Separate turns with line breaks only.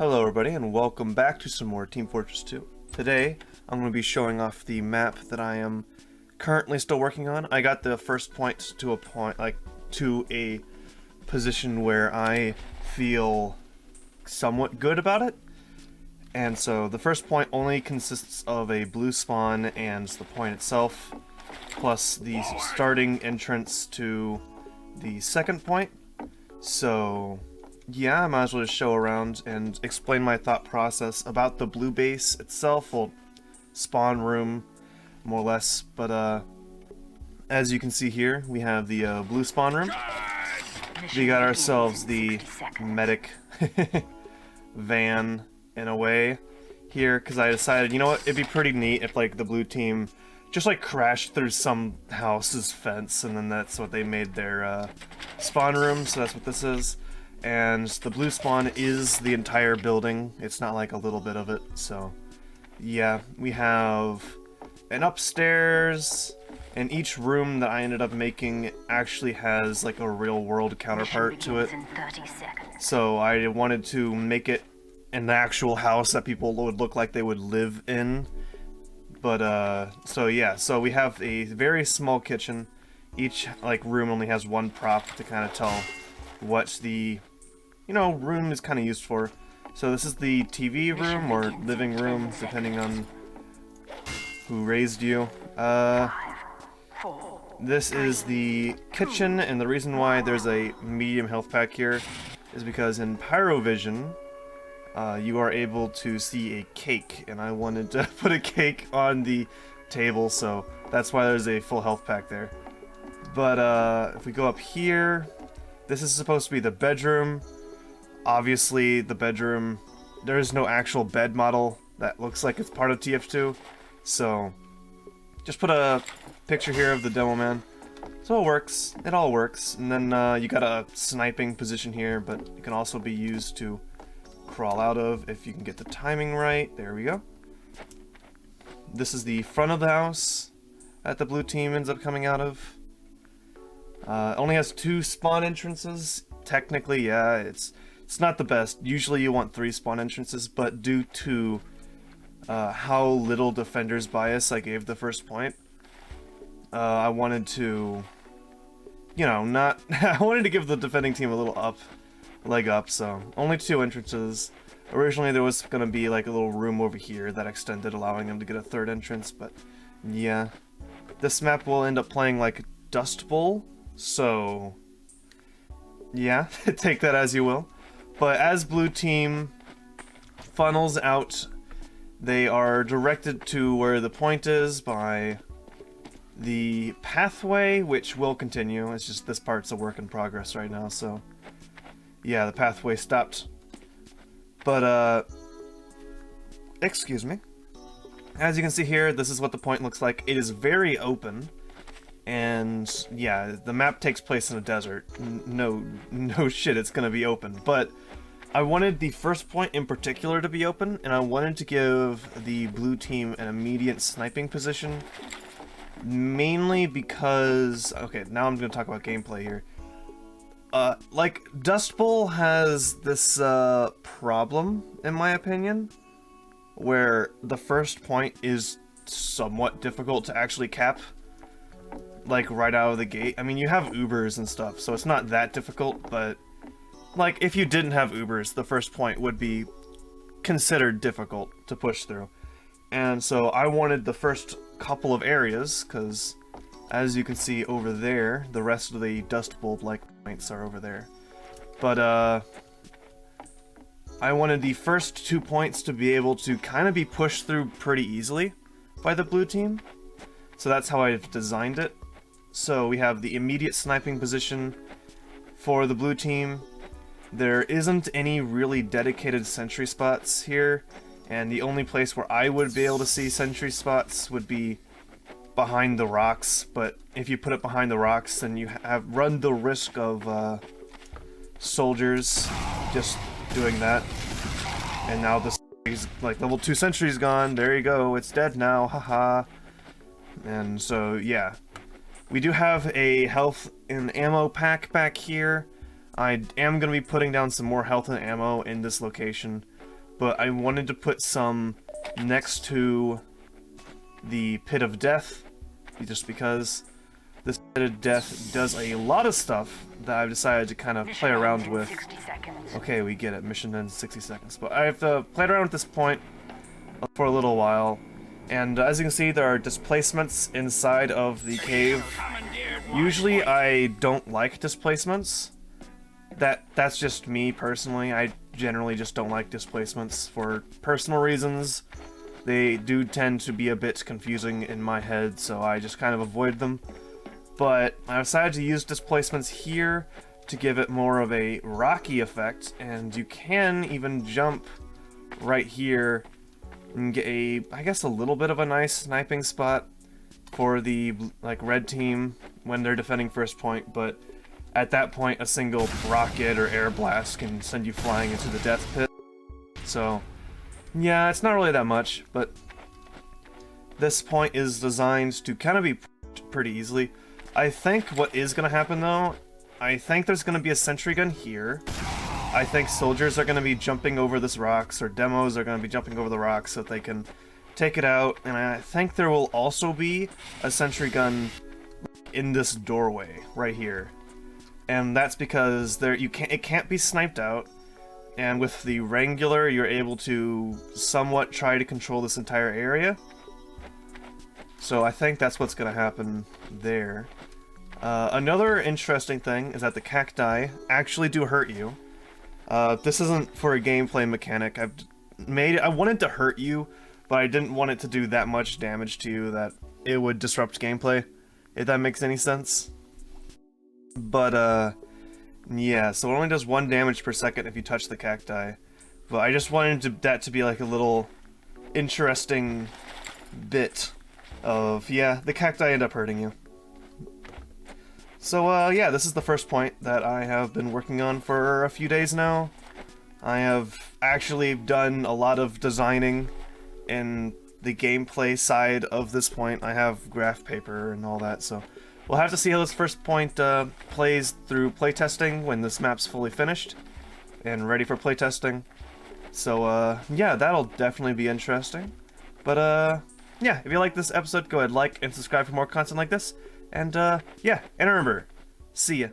Hello everybody and welcome back to some more Team Fortress 2. Today I'm going to be showing off the map that I am currently still working on. I got the first point to a position where I feel somewhat good about it. And so the first point only consists of a blue spawn and the point itself, plus the starting entrance to the second point. So yeah, I might as well just show around and explain my thought process about the blue base itself, well, spawn room, more or less. But as you can see here, we have the blue spawn room. We got ourselves the medic van in a way here, because I decided, you know what, it'd be pretty neat if like the blue team just like crashed through some house's fence, and then that's what they made their spawn room. So that's what this is. And the blue spawn is the entire building. It's not like a little bit of it. So yeah, we have an upstairs, and each room that I ended up making actually has like a real world counterpart to it. So I wanted to make it an actual house that people would look like they would live in. But so yeah, so we have a very small kitchen. Each like room only has one prop to kind of tell what the room is kind of used for. So this is the TV room or living room, depending on who raised you. This is the kitchen, and the reason why there's a medium health pack here is because in Pyrovision, you are able to see a cake, and I wanted to put a cake on the table, so that's why there's a full health pack there. But if we go up here, this is supposed to be the bedroom. Obviously, the bedroom, there is no actual bed model that looks like it's part of Tf2, so just put a picture here of the demo man. So it works, it all works. And then you got a sniping position here, but it can also be used to crawl out of if you can get the timing right. There we go. This is the front of the house that the blue team ends up coming out of. It only has 2 spawn entrances. Technically, yeah, it's not the best. Usually you want 3 spawn entrances, but due to how little defender's bias I gave the first point, I wanted to, I wanted to give the defending team a little leg up, so only 2 entrances. Originally there was going to be like a little room over here that extended, allowing them to get a 3rd entrance, but yeah. This map will end up playing like Dust Bowl, so yeah, take that as you will. But as blue team funnels out, they are directed to where the point is by the pathway, which will continue. It's just this part's a work in progress right now, so yeah, the pathway stopped. But excuse me. As you can see here, this is what the point looks like. It is very open. And yeah, the map takes place in a desert. No shit, it's gonna be open. But I wanted the first point in particular to be open, and I wanted to give the blue team an immediate sniping position. Mainly because, okay, now I'm gonna talk about gameplay here. Like, Dust Bowl has this problem, in my opinion, where the first point is somewhat difficult to actually cap. Like, right out of the gate. I mean, you have Ubers and stuff, so it's not that difficult, but like, if you didn't have Ubers, the first point would be considered difficult to push through. And so I wanted the first couple of areas, because as you can see over there, the rest of the Dust Bowl-like points are over there. But I wanted the first 2 points to be able to kind of be pushed through pretty easily by the blue team. So that's how I've designed it. So we have the immediate sniping position for the blue team. There isn't any really dedicated sentry spots here, and the only place where I would be able to see sentry spots would be behind the rocks. But if you put it behind the rocks, then you run the risk of soldiers just doing that. And now the like level 2 sentry's gone. There you go. It's dead now. Haha. And so yeah, we do have a health and ammo pack back here. I am going to be putting down some more health and ammo in this location. but I wanted to put some next to the Pit of Death, just because this Pit of Death does a lot of stuff that I've decided to kind of play around with. Okay, we get it. Mission ends in 60 seconds. But I've played around with this point for a little while, and as you can see, there are displacements inside of the cave. Usually I don't like displacements. That's just me personally. I generally just don't like displacements for personal reasons. They do tend to be a bit confusing in my head, so I just kind of avoid them. But I decided to use displacements here to give it more of a rocky effect, and you can even jump right here and get I guess a little bit of a nice sniping spot for the red team when they're defending first point, but at that point a single rocket or air blast can send you flying into the death pit. So yeah, it's not really that much, but this point is designed to kind of be pretty easily. I think what is going to happen though, I think there's going to be a sentry gun here. I think soldiers are going to be jumping over this rocks, or demos are going to be jumping over the rocks so that they can take it out, and I think there will also be a sentry gun in this doorway right here. And that's because it can't be sniped out, and with the Wrangler you're able to somewhat try to control this entire area. So I think that's what's going to happen there. Another interesting thing is that the cacti actually do hurt you. This isn't for a gameplay mechanic. I wanted to hurt you, but I didn't want it to do that much damage to you that it would disrupt gameplay, if that makes any sense. But, yeah, so it only does 1 damage per second if you touch the cacti. But I just wanted that to be like a little interesting bit of, yeah, the cacti end up hurting you. So, yeah, this is the first point that I have been working on for a few days now. I have actually done a lot of designing in the gameplay side of this point. I have graph paper and all that, so we'll have to see how this first point plays through playtesting when this map's fully finished and ready for playtesting. So, yeah, that'll definitely be interesting. But, yeah, if you like this episode, go ahead, like and subscribe for more content like this. And, yeah, and remember, see ya.